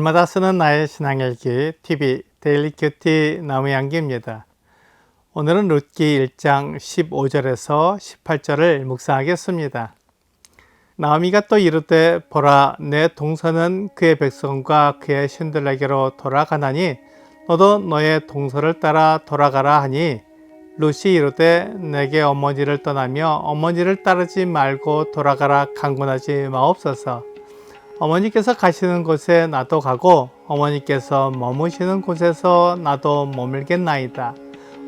날마다 쓰는 나의 신앙일기 TV 데일리 큐티 나무양기입니다. 오늘은 룻기 1장 15절에서 18절을 묵상하겠습니다. 나오미가 또 이르되 보라 내 동서는 그의 백성과 그의 신들에게로 돌아가나니 너도 너의 동서를 따라 돌아가라 하니 룻이 이르되 내게 어머니를 떠나며 어머니를 따르지 말고 돌아가라 강권하지 마옵소서. 어머니께서 가시는 곳에 나도 가고 어머니께서 머무시는 곳에서 나도 머물겠나이다.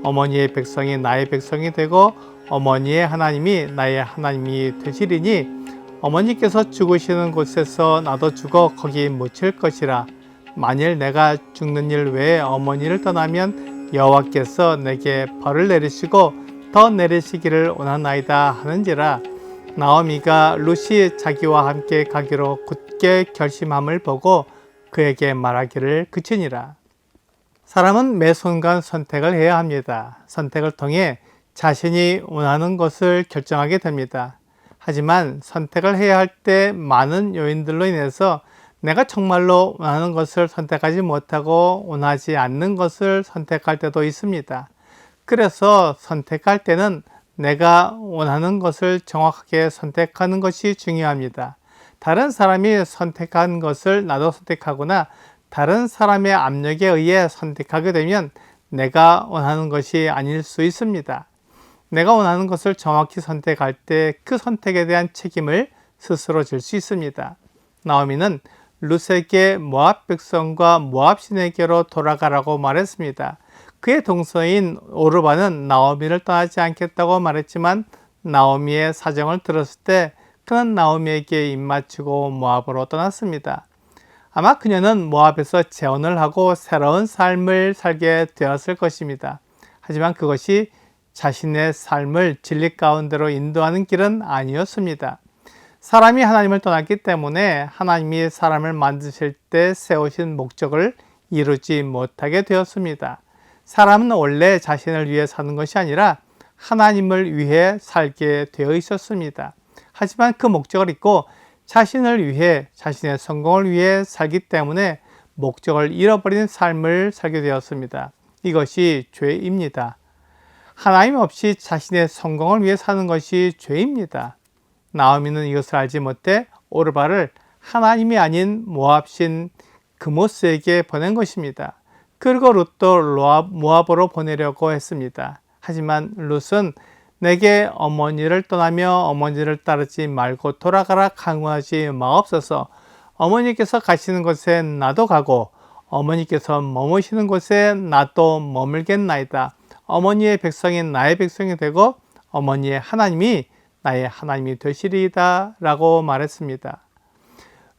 어머니의 백성이 나의 백성이 되고 어머니의 하나님이 나의 하나님이 되시리니 어머니께서 죽으시는 곳에서 나도 죽어 거기 묻힐 것이라. 만일 내가 죽는 일 외에 어머니를 떠나면 여호와께서 내게 벌을 내리시고 더 내리시기를 원하나이다 하는지라. 나오미가 룻이 자기와 함께 가기로 굳게 결심함을 보고 그에게 말하기를 그치니라. 사람은 매 순간 선택을 해야 합니다. 선택을 통해 자신이 원하는 것을 결정하게 됩니다. 하지만 선택을 해야 할 때 많은 요인들로 인해서 내가 정말로 원하는 것을 선택하지 못하고 원하지 않는 것을 선택할 때도 있습니다. 그래서 선택할 때는 내가 원하는 것을 정확하게 선택하는 것이 중요합니다. 다른 사람이 선택한 것을 나도 선택하거나 다른 사람의 압력에 의해 선택하게 되면 내가 원하는 것이 아닐 수 있습니다. 내가 원하는 것을 정확히 선택할 때 그 선택에 대한 책임을 스스로 질 수 있습니다. 나오미는 룻에게 모압 백성과 모압 신에게로 돌아가라고 말했습니다. 그의 동서인 오르바는 나오미를 떠나지 않겠다고 말했지만 나오미의 사정을 들었을 때 그는 나오미에게 입맞추고 모압으로 떠났습니다. 아마 그녀는 모압에서 재혼을 하고 새로운 삶을 살게 되었을 것입니다. 하지만 그것이 자신의 삶을 진리 가운데로 인도하는 길은 아니었습니다. 사람이 하나님을 떠났기 때문에 하나님이 사람을 만드실 때 세우신 목적을 이루지 못하게 되었습니다. 사람은 원래 자신을 위해 사는 것이 아니라 하나님을 위해 살게 되어 있었습니다. 하지만 그 목적을 잊고 자신을 위해, 자신의 성공을 위해 살기 때문에 목적을 잃어버린 삶을 살게 되었습니다. 이것이 죄입니다. 하나님 없이 자신의 성공을 위해 사는 것이 죄입니다. 나오미는 이것을 알지 못해 오르바를 하나님이 아닌 모압신 그모스에게 보낸 것입니다. 그리고 룻도 모압으로 보내려고 했습니다. 하지만 룻은 내게 어머니를 떠나며 어머니를 따르지 말고 돌아가라 강구하지 마옵소서. 어머니께서 가시는 곳에 나도 가고 어머니께서 머무시는 곳에 나도 머물겠나이다. 어머니의 백성이 나의 백성이 되고 어머니의 하나님이 나의 하나님이 되시리이다 라고 말했습니다.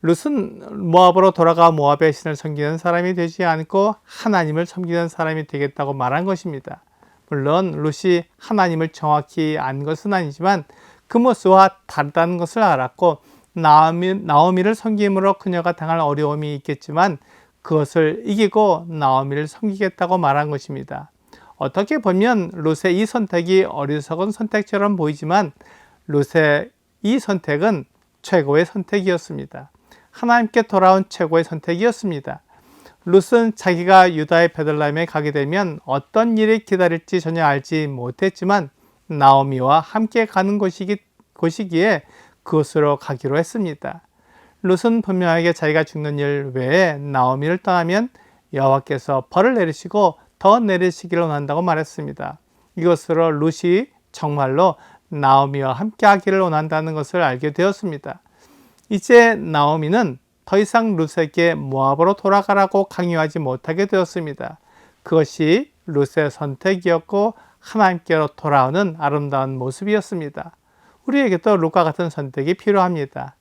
룻은 모압으로 돌아가 모압의 신을 섬기는 사람이 되지 않고 하나님을 섬기는 사람이 되겠다고 말한 것입니다. 물론 룻이 하나님을 정확히 안 것은 아니지만 그모스와 다르다는 것을 알았고 나오미를 섬김으로 그녀가 당할 어려움이 있겠지만 그것을 이기고 나오미를 섬기겠다고 말한 것입니다. 어떻게 보면 룻의 이 선택이 어리석은 선택처럼 보이지만 룻의 이 선택은 최고의 선택이었습니다. 하나님께 돌아온 최고의 선택이었습니다. 룻은 자기가 유다의 베들레헴에 가게 되면 어떤 일이 기다릴지 전혀 알지 못했지만 나오미와 함께 가는 곳이기에 그곳으로 가기로 했습니다. 룻은 분명하게 자기가 죽는 일 외에 나오미를 떠나면 여호와께서 벌을 내리시고 더 내리시기를 원한다고 말했습니다. 이것으로 룻이 정말로 나오미와 함께 하기를 원한다는 것을 알게 되었습니다. 이제 나오미는 더 이상 룻에게 모압으로 돌아가라고 강요하지 못하게 되었습니다. 그것이 룻의 선택이었고 하나님께로 돌아오는 아름다운 모습이었습니다. 우리에게도 룻과 같은 선택이 필요합니다.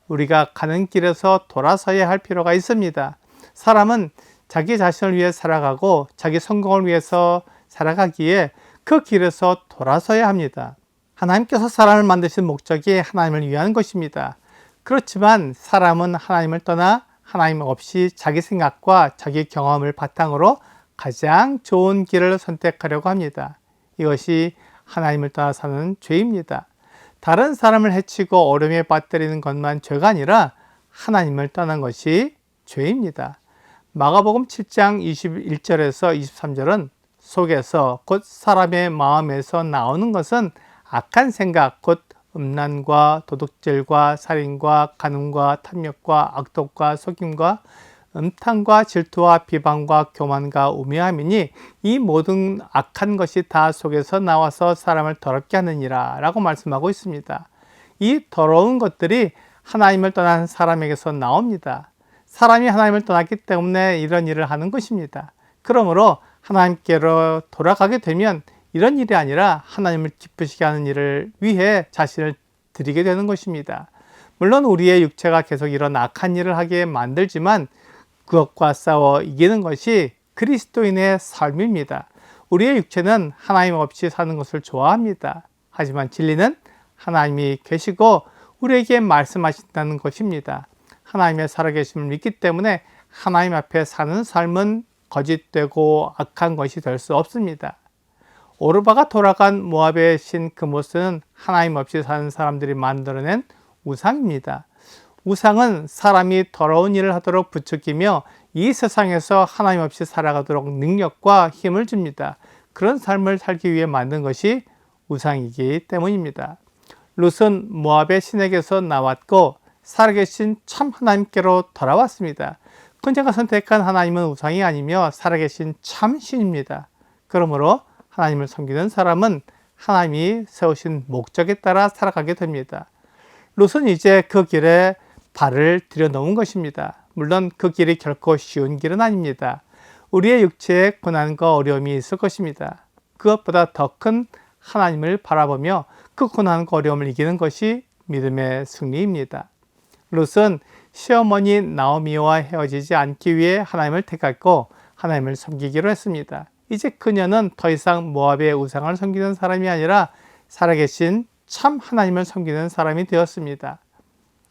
우리가 가는 길에서 돌아서야 할 필요가 있습니다. 사람은 자기 자신을 위해 살아가고 자기 성공을 위해서 살아가기에 그 길에서 돌아서야 합니다. 하나님께서 사람을 만드신 목적이 하나님을 위한 것입니다. 그렇지만 사람은 하나님을 떠나 하나님 없이 자기 생각과 자기 경험을 바탕으로 가장 좋은 길을 선택하려고 합니다. 이것이 하나님을 떠나 사는 죄입니다. 다른 사람을 해치고 어려움에 빠뜨리는 것만 죄가 아니라 하나님을 떠난 것이 죄입니다. 마가복음 7장 21절에서 23절은 속에서 곧 사람의 마음에서 나오는 것은 악한 생각 곧 음란과 도둑질과 살인과 간음과 탐욕과 악독과 속임과 음탕과 질투와 비방과 교만과 우매함이니 이 모든 악한 것이 다 속에서 나와서 사람을 더럽게 하느니라 라고 말씀하고 있습니다. 이 더러운 것들이 하나님을 떠난 사람에게서 나옵니다. 사람이 하나님을 떠났기 때문에 이런 일을 하는 것입니다. 그러므로 하나님께로 돌아가게 되면 이런 일이 아니라 하나님을 기쁘시게 하는 일을 위해 자신을 드리게 되는 것입니다. 물론 우리의 육체가 계속 이런 악한 일을 하게 만들지만 그것과 싸워 이기는 것이 그리스도인의 삶입니다. 우리의 육체는 하나님 없이 사는 것을 좋아합니다. 하지만 진리는 하나님이 계시고 우리에게 말씀하신다는 것입니다. 하나님의 살아계심을 믿기 때문에 하나님 앞에 사는 삶은 거짓되고 악한 것이 될 수 없습니다. 오르바가 돌아간 모압의 신 그모스는 하나님 없이 사는 사람들이 만들어낸 우상입니다. 우상은 사람이 더러운 일을 하도록 부추기며 이 세상에서 하나님 없이 살아가도록 능력과 힘을 줍니다. 그런 삶을 살기 위해 만든 것이 우상이기 때문입니다. 롯은 모압의 신에게서 나왔고 살아계신 참 하나님께로 돌아왔습니다. 그녀가 선택한 하나님은 우상이 아니며 살아계신 참 신입니다. 그러므로 하나님을 섬기는 사람은 하나님이 세우신 목적에 따라 살아가게 됩니다. 롯은 이제 그 길에 발을 들여놓은 것입니다. 물론 그 길이 결코 쉬운 길은 아닙니다. 우리의 육체에 고난과 어려움이 있을 것입니다. 그것보다 더 큰 하나님을 바라보며 그 고난과 어려움을 이기는 것이 믿음의 승리입니다. 롯은 시어머니 나오미와 헤어지지 않기 위해 하나님을 택했고 하나님을 섬기기로 했습니다. 이제 그녀는 더 이상 모압의 우상을 섬기는 사람이 아니라 살아계신 참 하나님을 섬기는 사람이 되었습니다.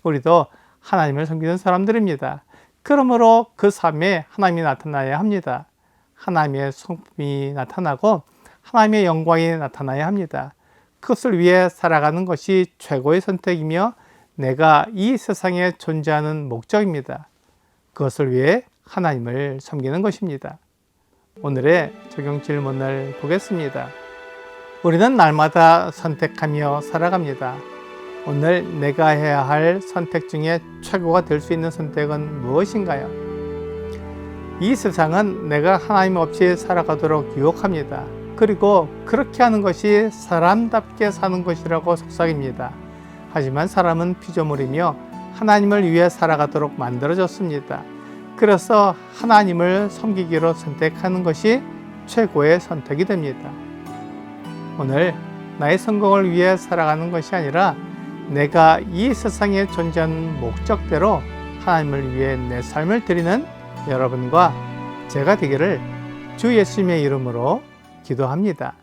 우리도 하나님을 섬기는 사람들입니다. 그러므로 그 삶에 하나님이 나타나야 합니다. 하나님의 성품이 나타나고 하나님의 영광이 나타나야 합니다. 그것을 위해 살아가는 것이 최고의 선택이며 내가 이 세상에 존재하는 목적입니다. 그것을 위해 하나님을 섬기는 것입니다. 오늘의 적용 질문을 보겠습니다. 우리는 날마다 선택하며 살아갑니다. 오늘 내가 해야 할 선택 중에 최고가 될 수 있는 선택은 무엇인가요? 이 세상은 내가 하나님 없이 살아가도록 유혹합니다. 그리고 그렇게 하는 것이 사람답게 사는 것이라고 속삭입니다. 하지만 사람은 피조물이며 하나님을 위해 살아가도록 만들어졌습니다. 그래서 하나님을 섬기기로 선택하는 것이 최고의 선택이 됩니다. 오늘 나의 성공을 위해 살아가는 것이 아니라 내가 이 세상에 존재하는 목적대로 하나님을 위해 내 삶을 드리는 여러분과 제가 되기를 주 예수님의 이름으로 기도합니다.